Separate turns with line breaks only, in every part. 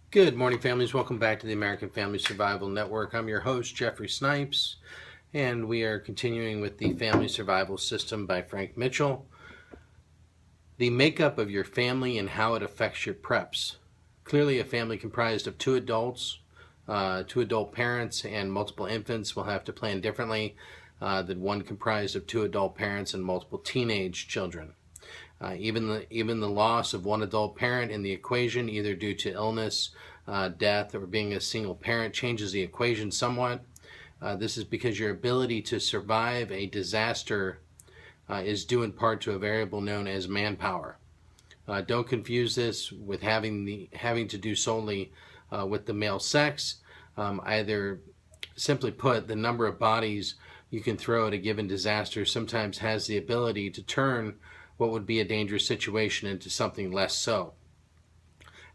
Good morning, families. Welcome back to the American Family Survival Network. I'm your host, Jeffrey Snipes, and we are continuing with the Family Survival System by Frank Mitchell. The makeup of your family and how it affects your preps. Clearly, a family comprised of two adult parents and multiple infants will have to plan differently than one comprised of two adult parents and multiple teenage children. Even the loss of one adult parent in the equation, either due to illness, death, or being a single parent, changes the equation somewhat. This is because your ability to survive a disaster is due in part to a variable known as manpower. Don't confuse this with having to do solely with the male sex. Either simply put, the number of bodies you can throw at a given disaster sometimes has the ability to turn what would be a dangerous situation into something less so.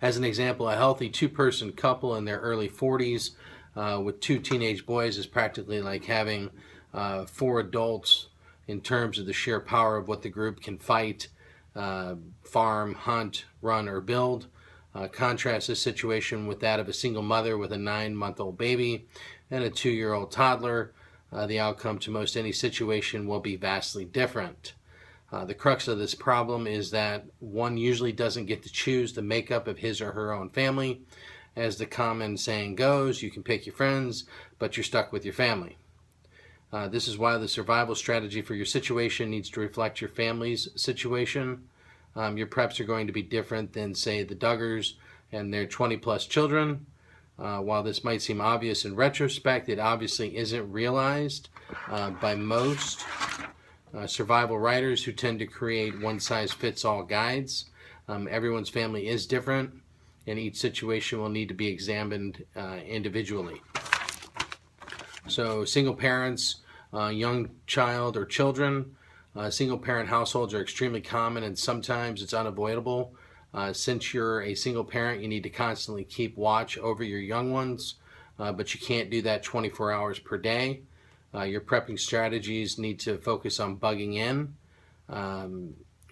As an example, a healthy two-person couple in their early 40s with two teenage boys is practically like having four adults in terms of the sheer power of what the group can fight, farm, hunt, run, or build. Contrast this situation with that of a single mother with a 9-month-old baby and a 2-year-old toddler. The outcome to most any situation will be vastly different. The crux of this problem is that one usually doesn't get to choose the makeup of his or her own family. As the common saying goes, you can pick your friends, but you're stuck with your family. This is why the survival strategy for your situation needs to reflect your family's situation. Your preps are going to be different than, say, the Duggars and their 20-plus children. While this might seem obvious in retrospect, it obviously isn't realized by most survival writers who tend to create one-size-fits-all guides. Everyone's family is different, and each situation will need to be examined individually. So single parents, young child or children, single-parent households are extremely common, and sometimes it's unavoidable. Since you're a single parent, you need to constantly keep watch over your young ones, but you can't do that 24 hours per day. Your prepping strategies need to focus on bugging in,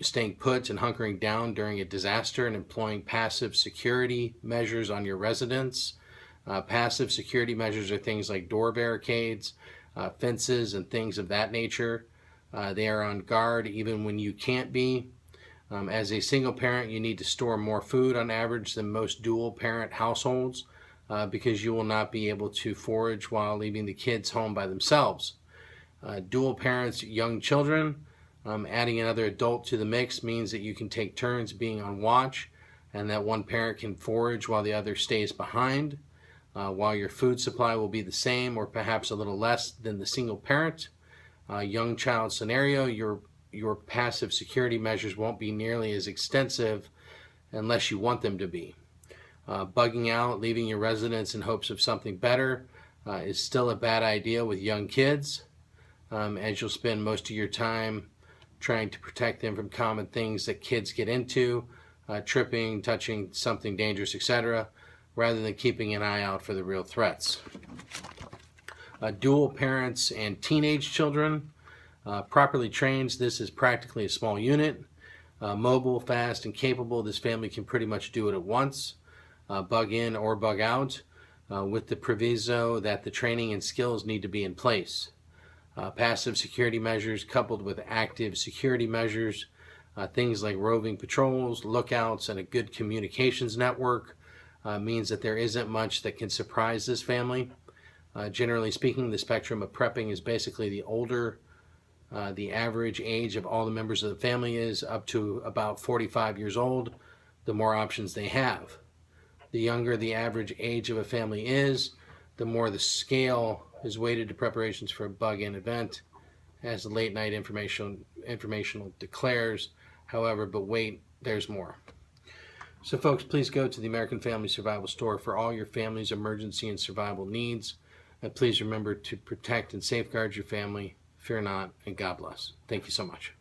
staying put and hunkering down during a disaster, and employing passive security measures on your residence. Passive security measures are things like door barricades, fences, and things of that nature. They are on guard even when you can't be. As a single parent, you need to store more food on average than most dual parent households. Because you will not be able to forage while leaving the kids home by themselves. Dual parents, young children, adding another adult to the mix means that you can take turns being on watch and that one parent can forage while the other stays behind. While your food supply will be the same or perhaps a little less than the single parent, young child scenario, your passive security measures won't be nearly as extensive unless you want them to be. Bugging out, leaving your residence in hopes of something better is still a bad idea with young kids, as you'll spend most of your time trying to protect them from common things that kids get into, tripping, touching something dangerous, etc., rather than keeping an eye out for the real threats. Dual parents and teenage children, properly trained, this is practically a small unit. Mobile, fast, and capable, this family can pretty much do it at once. Bug in or bug out, with the proviso that the training and skills need to be in place. Passive security measures coupled with active security measures, things like roving patrols, lookouts, and a good communications network means that there isn't much that can surprise this family. Generally speaking, the spectrum of prepping is basically the older the average age of all the members of the family is, up to about 45 years old, the more options they have. The younger the average age of a family is, the more the scale is weighted to preparations for a bug-in event, as the late night informational declares. However, but wait, there's more. So folks, please go to the American Family Survival Store for all your family's emergency and survival needs. And please remember to protect and safeguard your family. Fear not, and God bless. Thank you so much.